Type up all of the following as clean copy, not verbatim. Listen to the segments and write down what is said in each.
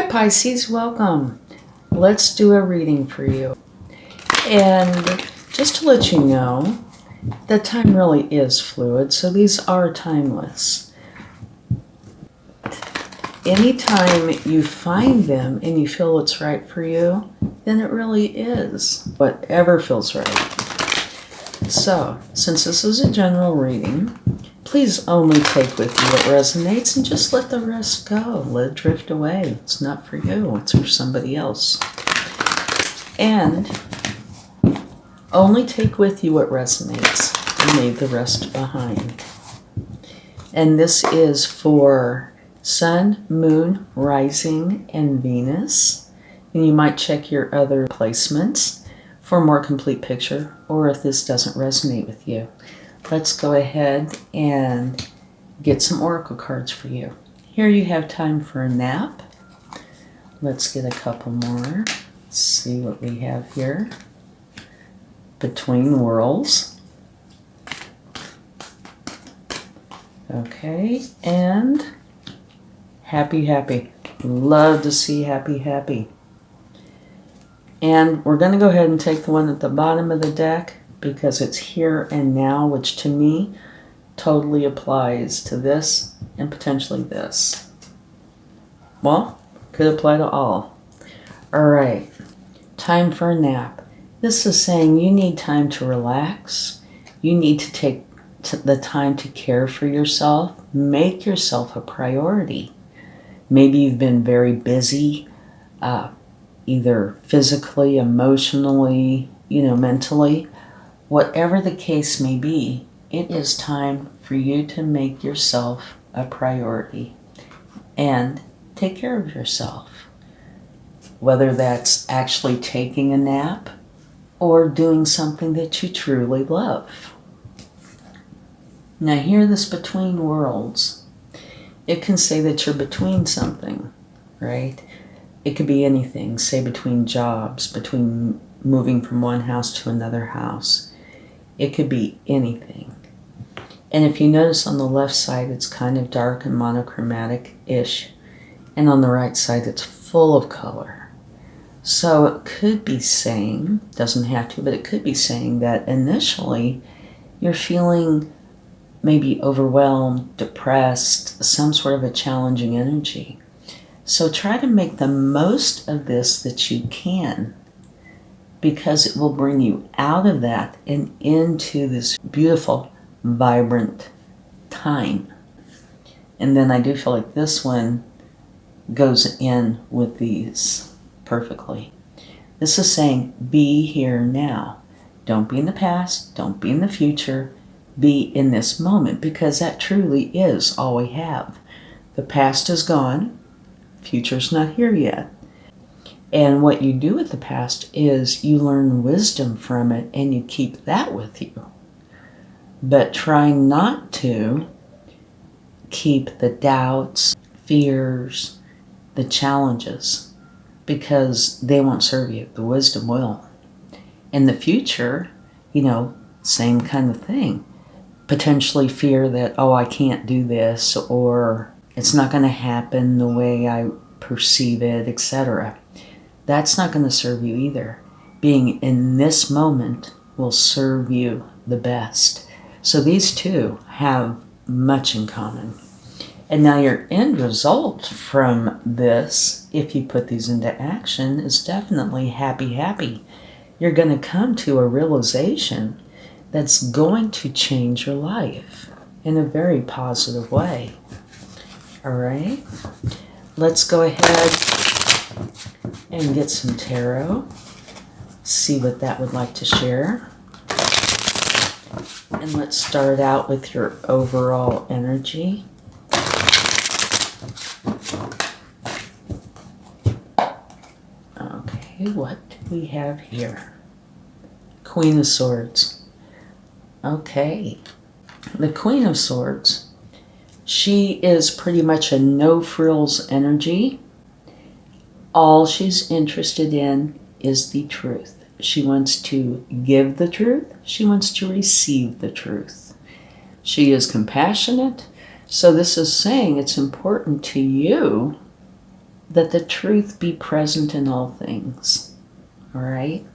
Pisces, welcome. Let's do a reading for you. And just to let you know, that time really is fluid, so these are timeless. Anytime you find them and you feel it's right for you, then it really is whatever feels right. So, since this is a general reading, please only take with you what resonates and just let the rest go. Let it drift away. It's not for you. It's for somebody else. And only take with you what resonates and leave the rest behind. And this is for Sun, Moon, Rising, and Venus. And you might check your other placements for a more complete picture, or if this doesn't resonate with you. Let's go ahead and get some oracle cards for you. Here you have time for a nap. Let's get a couple more. Let's see what we have here. Between Worlds. Okay, and Happy, Happy. Love to see Happy, Happy. And we're going to go ahead and take the one at the bottom of the deck, because it's here and now, which to me totally applies to this and potentially this. Well, could apply to all. All right, time for a nap. This is saying you need time to relax. You need to take the time to care for yourself. Make yourself a priority. Maybe you've been very busy, either physically, emotionally, mentally. Whatever the case may be, it is time for you to make yourself a priority and take care of yourself. Whether that's actually taking a nap or doing something that you truly love. Now hear this between worlds. It can say that you're between something, right? It could be anything, say between jobs, between moving from one house to another house. It could be anything. And if you notice on the left side, it's kind of dark and monochromatic-ish. And on the right side, it's full of color. So it could be saying, doesn't have to, but it could be saying that initially you're feeling maybe overwhelmed, depressed, some sort of a challenging energy. So try to make the most of this that you can, because it will bring you out of that and into this beautiful, vibrant time. And then I do feel like this one goes in with these perfectly. This is saying, be here now. Don't be in the past, don't be in the future, be in this moment, because that truly is all we have. The past is gone, future's not here yet. And what you do with the past is you learn wisdom from it and you keep that with you. But try not to keep the doubts, fears, the challenges, because they won't serve you. The wisdom will. In the future, same kind of thing. Potentially fear that, I can't do this, or it's not going to happen the way I perceive it, etc. That's not going to serve you either. Being in this moment will serve you the best. So these two have much in common. And now your end result from this, if you put these into action, is definitely happy, happy. You're going to come to a realization that's going to change your life in a very positive way. All right? Let's go ahead and get some tarot. See what that would like to share. And let's start out with your overall energy. Okay, what do we have here? Queen of Swords. Okay. The Queen of Swords, she is pretty much a no-frills energy. All she's interested in is the truth. She wants to give the truth. She wants to receive the truth. She is compassionate. So this is saying it's important to you that the truth be present in all things. All right?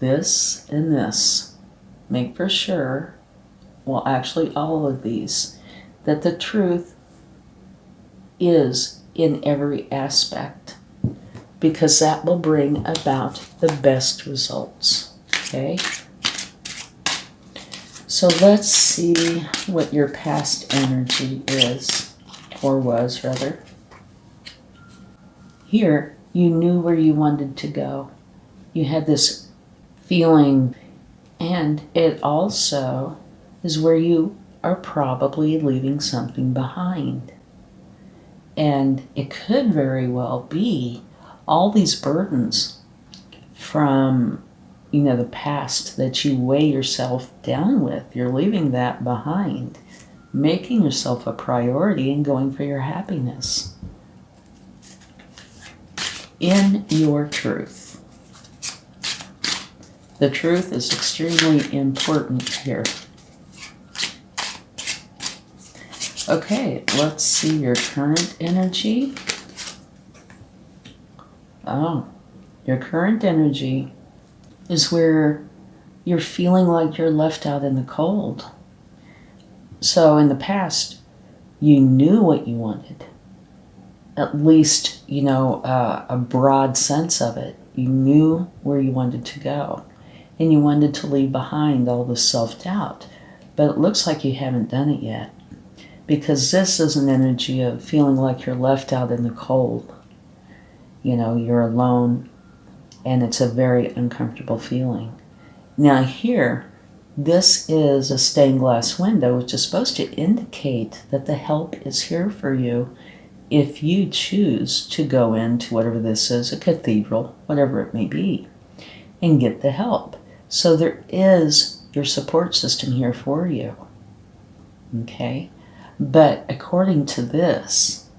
This and this. Make for sure, well, actually all of these, that the truth is in every aspect, because that will bring about the best results. Okay? So let's see what your past energy is, or was rather. Here, you knew where you wanted to go. You had this feeling, and it also is where you are probably leaving something behind. And it could very well be all these burdens from, the past that you weigh yourself down with. You're leaving that behind, making yourself a priority and going for your happiness. In your truth. The truth is extremely important here. Okay, let's see your current energy. Oh, your current energy is where you're feeling like you're left out in the cold. So in the past, you knew what you wanted. At least, a broad sense of it. You knew where you wanted to go. And you wanted to leave behind all the self-doubt. But it looks like you haven't done it yet. Because this is an energy of feeling like you're left out in the cold. You're alone, and it's a very uncomfortable feeling. Now here, this is a stained glass window, which is supposed to indicate that the help is here for you if you choose to go into whatever this is, a cathedral, whatever it may be, and get the help. So there is your support system here for you. Okay? But according to this,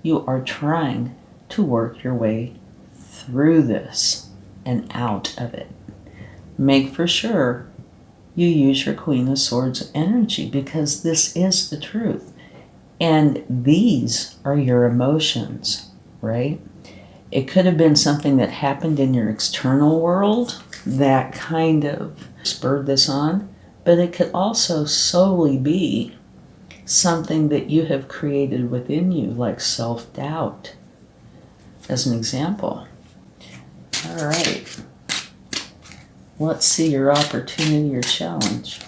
you are trying to work your way through this and out of it. Make for sure you use your Queen of Swords energy, because this is the truth. And these are your emotions, right? It could have been something that happened in your external world that kind of spurred this on, but it could also solely be something that you have created within you, like self-doubt, as an example. All right. Let's see your opportunity or challenge.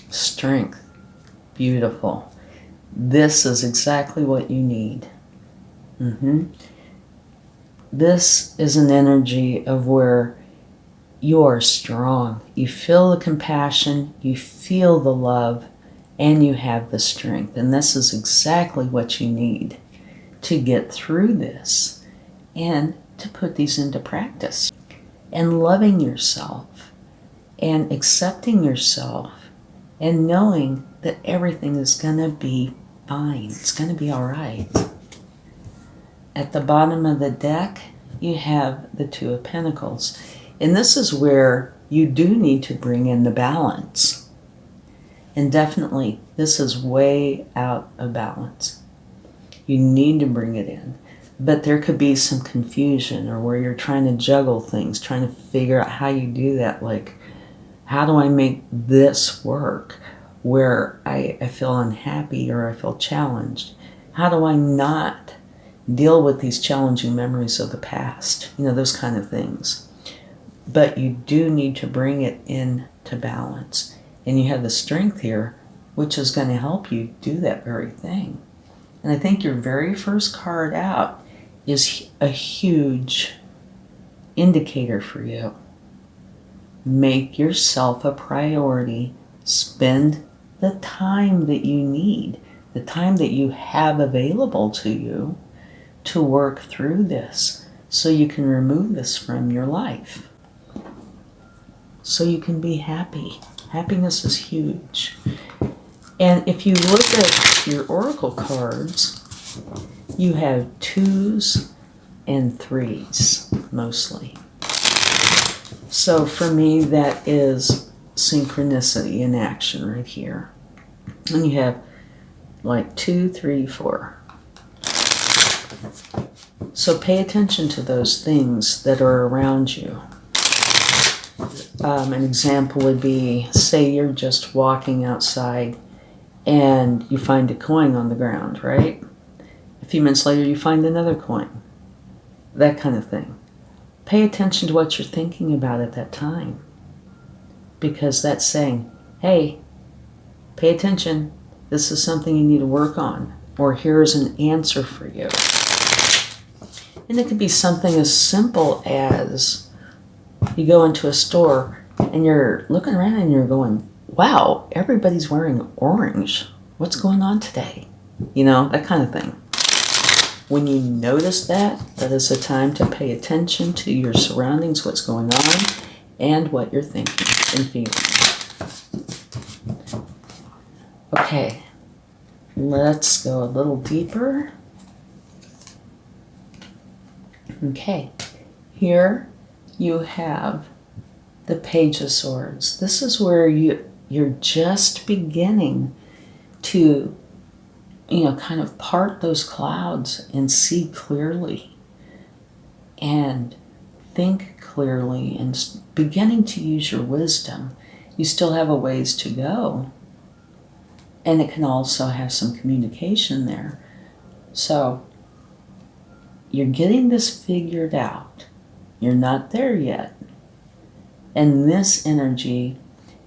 Strength. Beautiful. This is exactly what you need. This is an energy of where you are strong. You feel the compassion, you feel the love, and you have the strength. And this is exactly what you need to get through this and to put these into practice. And loving yourself and accepting yourself and knowing that everything is going to be fine. It's going to be all right. At the bottom of the deck, you have the Two of Pentacles. And this is where you do need to bring in the balance. And definitely, this is way out of balance. You need to bring it in. But there could be some confusion, or where you're trying to juggle things, trying to figure out how you do that. Like, how do I make this work where I feel unhappy or I feel challenged? How do I not deal with these challenging memories of the past? Those kind of things. But you do need to bring it into balance. And you have the strength here, which is going to help you do that very thing. And I think your very first card out is a huge indicator for you. Make yourself a priority. Spend the time that you need, the time that you have available to you to work through this, so you can remove this from your life. So you can be happy. Happiness is huge. And if you look at your oracle cards, you have 2s and 3s mostly. So for me, that is synchronicity in action right here. And you have like 2, 3, 4. So pay attention to those things that are around you. An example would be, say you're just walking outside and you find a coin on the ground, right? A few minutes later you find another coin. That kind of thing. Pay attention to what you're thinking about at that time. Because that's saying, hey, pay attention. This is something you need to work on. Or here's an answer for you. And it could be something as simple as you go into a store and you're looking around and you're going, wow, everybody's wearing orange. What's going on today? You know, that kind of thing. When you notice that, that is a time to pay attention to your surroundings, what's going on, and what you're thinking and feeling. Okay, let's go a little deeper. Okay, here you have the Page of Swords. This is where you're just beginning to, kind of part those clouds and see clearly and think clearly and beginning to use your wisdom. You still have a ways to go, and it can also have some communication there. So you're getting this figured out. You're not there yet. And this energy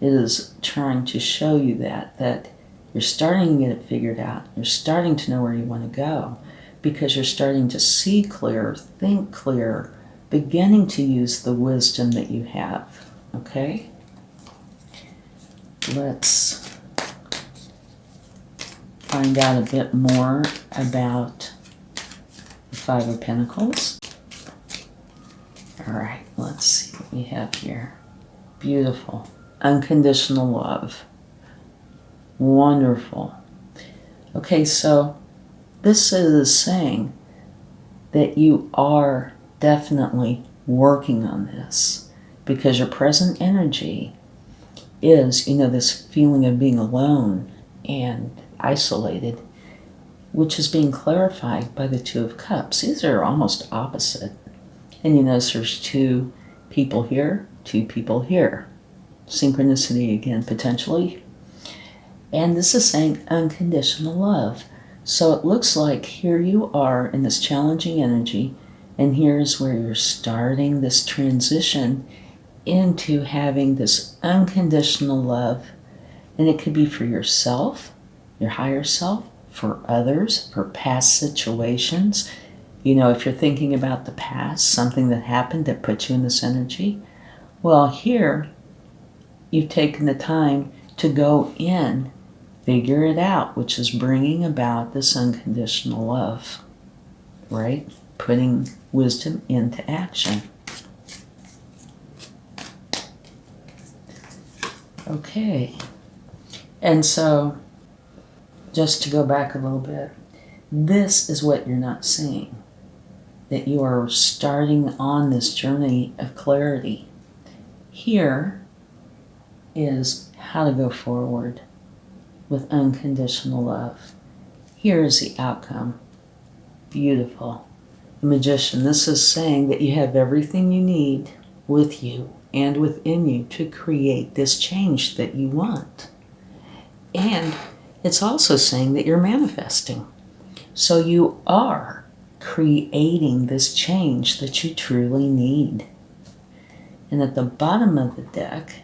is trying to show you that you're starting to get it figured out. You're starting to know where you want to go because you're starting to see clear, think clear, beginning to use the wisdom that you have. Okay? Let's find out a bit more about the Five of Pentacles. All right, let's see what we have here. Beautiful. Unconditional love. Wonderful. Okay, so this is saying that you are definitely working on this because your present energy is, this feeling of being alone and isolated, which is being clarified by the Two of Cups. These are almost opposite. And you notice there's 2 people here, 2 people here. Synchronicity again, potentially. And this is saying unconditional love. So it looks like here you are in this challenging energy, and here's where you're starting this transition into having this unconditional love. And it could be for yourself, your higher self, for others, for past situations. If you're thinking about the past, something that happened that put you in this energy, well, here you've taken the time to go in, figure it out, which is bringing about this unconditional love, right? Putting wisdom into action. Okay. And so, just to go back a little bit, this is what you're not seeing. That you are starting on this journey of clarity. Here is how to go forward with unconditional love. Here is the outcome. Beautiful. The Magician, this is saying that you have everything you need with you and within you to create this change that you want. And it's also saying that you're manifesting. So you are creating this change that you truly need. And at the bottom of the deck,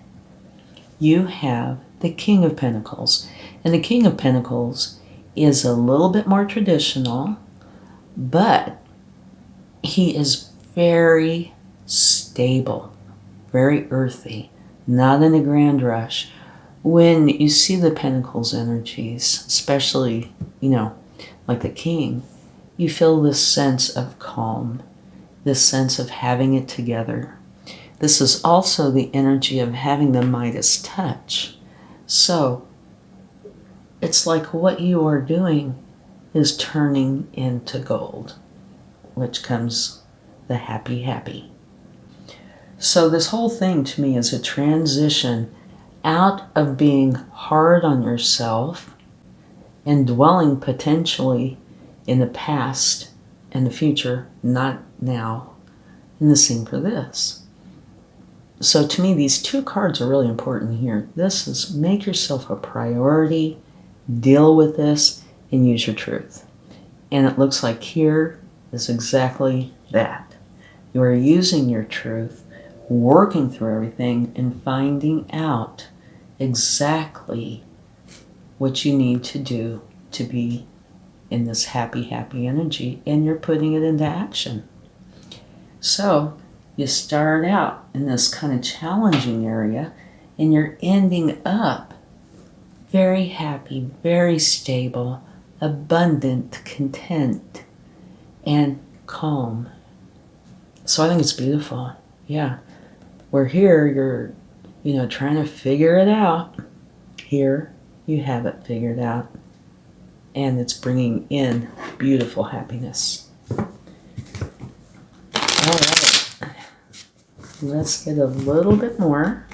you have the King of Pentacles. And the King of Pentacles is a little bit more traditional, but he is very stable, very earthy, not in a grand rush. When you see the Pentacles energies, especially, like the King, you feel this sense of calm, this sense of having it together. This is also the energy of having the Midas touch. So it's like what you are doing is turning into gold, which comes the happy, happy. So this whole thing to me is a transition out of being hard on yourself and dwelling potentially in the past and the future, not now. And the same for this. So to me, these two cards are really important here. This is make yourself a priority, deal with this, and use your truth. And it looks like here is exactly that. You are using your truth, working through everything, and finding out exactly what you need to do to be in this happy, happy energy, and you're putting it into action. So you start out in this kind of challenging area, and you're ending up very happy, very stable, abundant, content, and calm. So I think it's beautiful. Yeah. Where here you're, trying to figure it out. Here you have it figured out. And it's bringing in beautiful happiness. All right. Let's get a little bit more.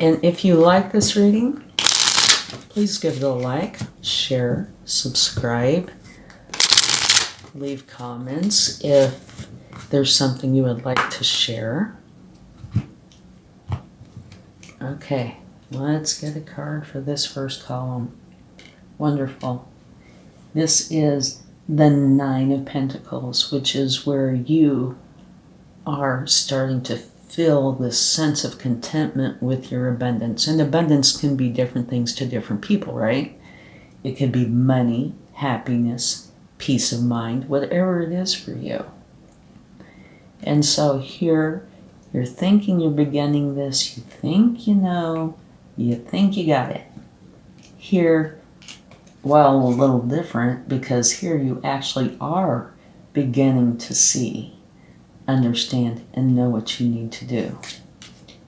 And if you like this reading, please give it a like, share, subscribe, leave comments if there's something you would like to share. Okay, let's get a card for this first column. Wonderful. This is the Nine of Pentacles, which is where you are starting to feel this sense of contentment with your abundance. And abundance can be different things to different people, right? It could be money, happiness, peace of mind, whatever it is for you. And so here, you're thinking you're beginning this, you think you know, you think you got it. Here, well, a little different, because here you actually are beginning to see, understand, and know what you need to do.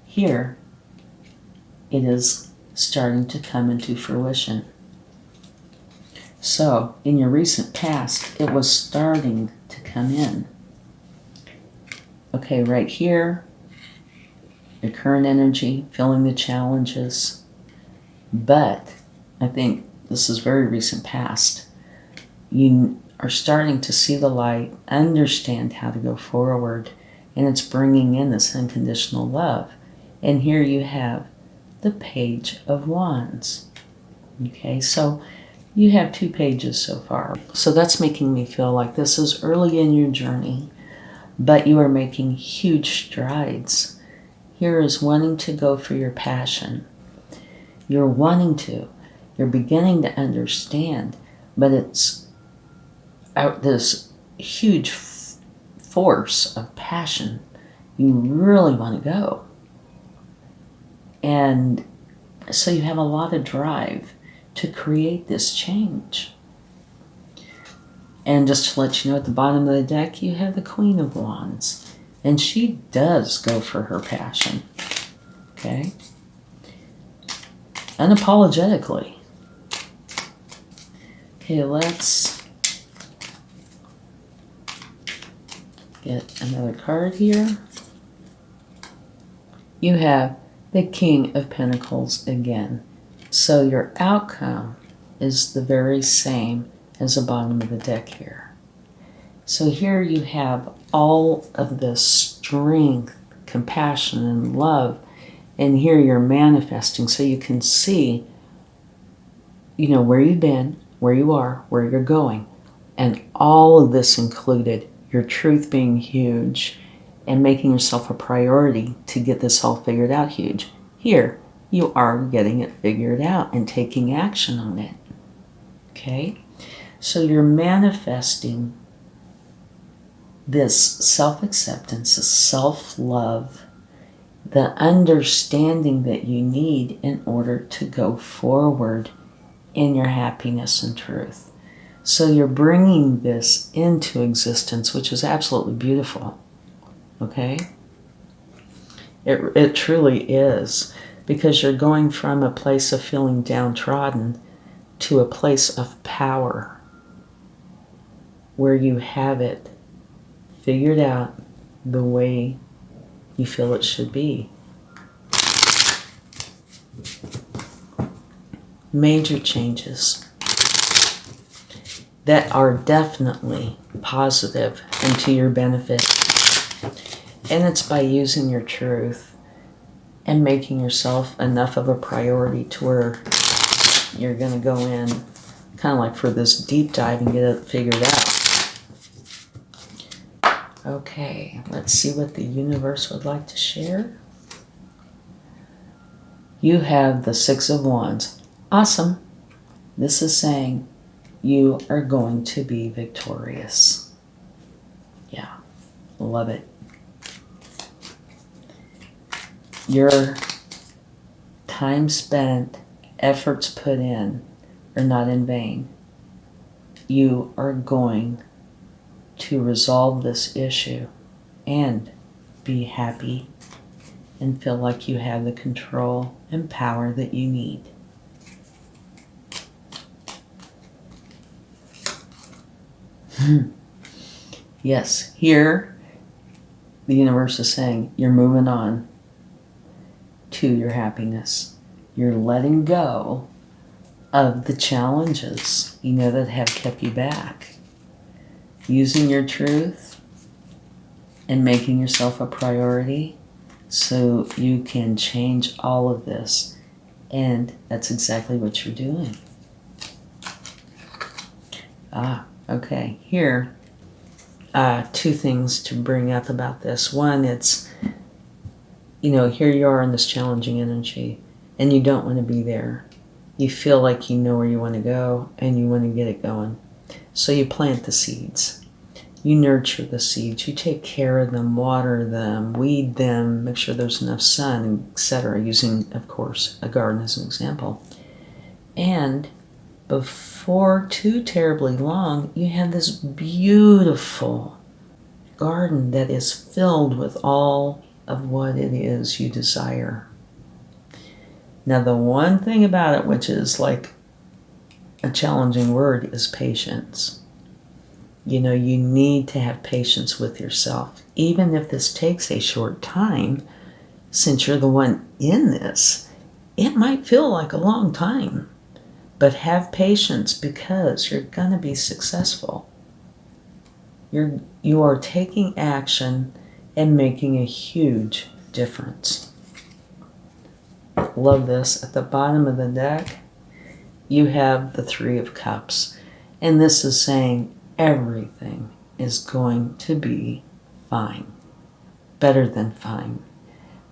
Here, it is starting to come into fruition. So, in your recent past, it was starting to come in. Okay, right here, your current energy, feeling the challenges. But I think this is very recent past. You are starting to see the light, understand how to go forward, and it's bringing in this unconditional love. And here you have the Page of Wands. Okay, so you have 2 pages so far. So that's making me feel like this is early in your journey, but you are making huge strides. Here is wanting to go for your passion. You're wanting to. You're beginning to understand, but it's out this huge force of passion. You really want to go. And so you have a lot of drive to create this change. And just to let you know, at the bottom of the deck, you have the Queen of Wands. And she does go for her passion. Okay? Unapologetically. Okay, let's get another card here. You have the King of Pentacles again. So your outcome is the very same as the bottom of the deck here. So here you have all of this strength, compassion, and love. And here you're manifesting so you can see, where you've been, where you are, where you're going. And all of this included your truth being huge and making yourself a priority to get this all figured out huge. Here, you are getting it figured out and taking action on it. Okay? So you're manifesting this self-acceptance, this self-love, the understanding that you need in order to go forward in your happiness and truth. So you're bringing this into existence, which is absolutely beautiful. Okay? It truly is, because you're going from a place of feeling downtrodden to a place of power where you have it figured out the way you feel it should be. major changes that are definitely positive and to your benefit. And it's by using your truth and making yourself enough of a priority to where you're going to go in kind of like for this deep dive and get it figured out. Okay, let's see what the universe would like to share. You have the Six of Wands. Awesome. This is saying you are going to be victorious. Yeah, love it. Your time spent, efforts put in are not in vain. You are going to resolve this issue and be happy and feel like you have the control and power that you need. Yes, here the universe is saying you're moving on to your happiness. You're letting go of the challenges, that have kept you back. Using your truth and making yourself a priority so you can change all of this. And that's exactly what you're doing. Okay. Here, two things to bring up about this. One, it's, here you are in this challenging energy and you don't want to be there. You feel like you know where you want to go and you want to get it going. So you plant the seeds. You nurture the seeds. You take care of them, water them, weed them, make sure there's enough sun, etc. Using, of course, a garden as an example. And before too terribly long, you have this beautiful garden that is filled with all of what it is you desire. Now, the one thing about it, which is like a challenging word, is patience. You need to have patience with yourself. Even if this takes a short time, since you're the one in this, it might feel like a long time. But have patience because you're going to be successful. You are taking action and making a huge difference. Love this. At the bottom of the deck, you have the Three of Cups. And this is saying everything is going to be fine. Better than fine.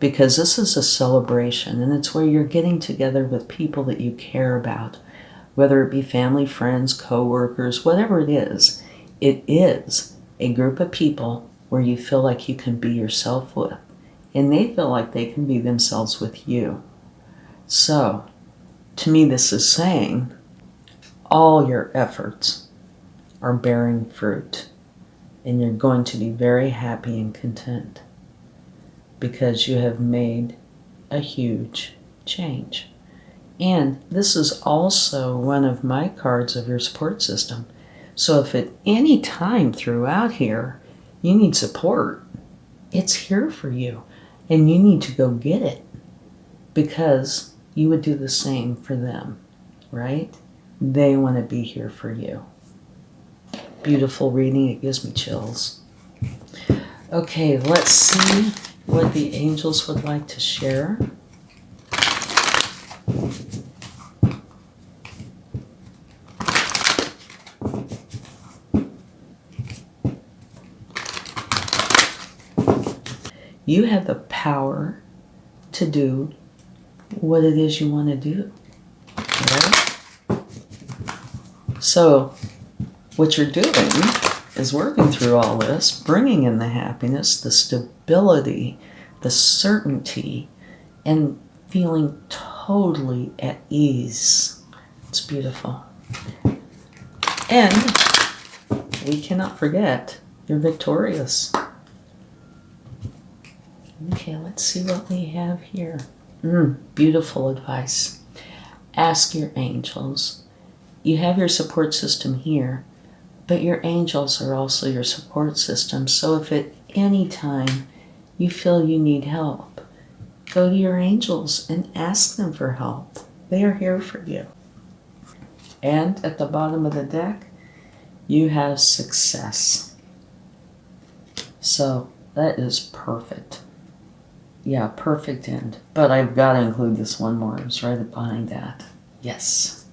Because this is a celebration, and it's where you're getting together with people that you care about. Whether it be family, friends, co-workers, whatever it is a group of people where you feel like you can be yourself with. And they feel like they can be themselves with you. So, to me, this is saying all your efforts are bearing fruit. And you're going to be very happy and content because you have made a huge change. And this is also one of my cards of your support system. So if at any time throughout here you need support, it's here for you. And you need to go get it because you would do the same for them, right? They want to be here for you. Beautiful reading. It gives me chills. Okay, let's see what the angels would like to share. You have the power to do what it is you want to do. Right? So, what you're doing is working through all this, bringing in the happiness, the stability, the certainty, and feeling totally at ease. It's beautiful. And we cannot forget, you're victorious. Okay, let's see what we have here. Beautiful advice. Ask your angels. You have your support system here, but your angels are also your support system. So if at any time you feel you need help, go to your angels and ask them for help. They are here for you. And at the bottom of the deck, you have success. So that is perfect. Yeah, perfect end. But I've got to include this one more. It's right behind that. Yes.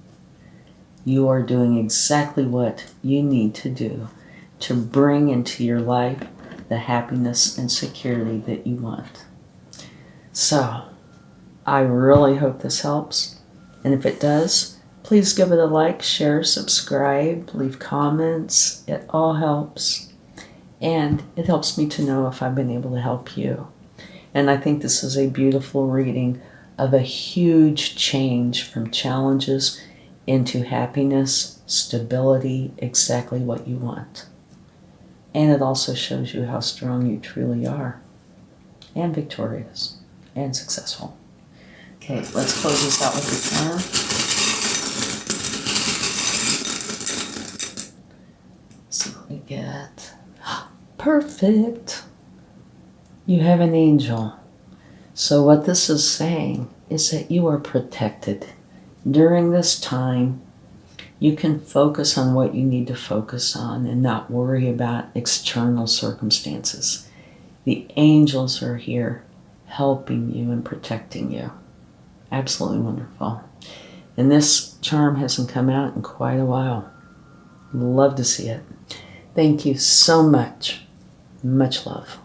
You are doing exactly what you need to do to bring into your life the happiness and security that you want. So, I really hope this helps. And if it does, please give it a like, share, subscribe, leave comments. It all helps. And it helps me to know if I've been able to help you. And I think this is a beautiful reading of a huge change from challenges into happiness, stability, exactly what you want. And it also shows you how strong you truly are, and victorious, and successful. Okay, let's close this out with the charm. Let's see what we get. Perfect! You have an angel. So what this is saying is that you are protected. During this time, you can focus on what you need to focus on and not worry about external circumstances. The angels are here helping you and protecting you. Absolutely wonderful. And this charm hasn't come out in quite a while. Love to see it. Thank you so much. Much love.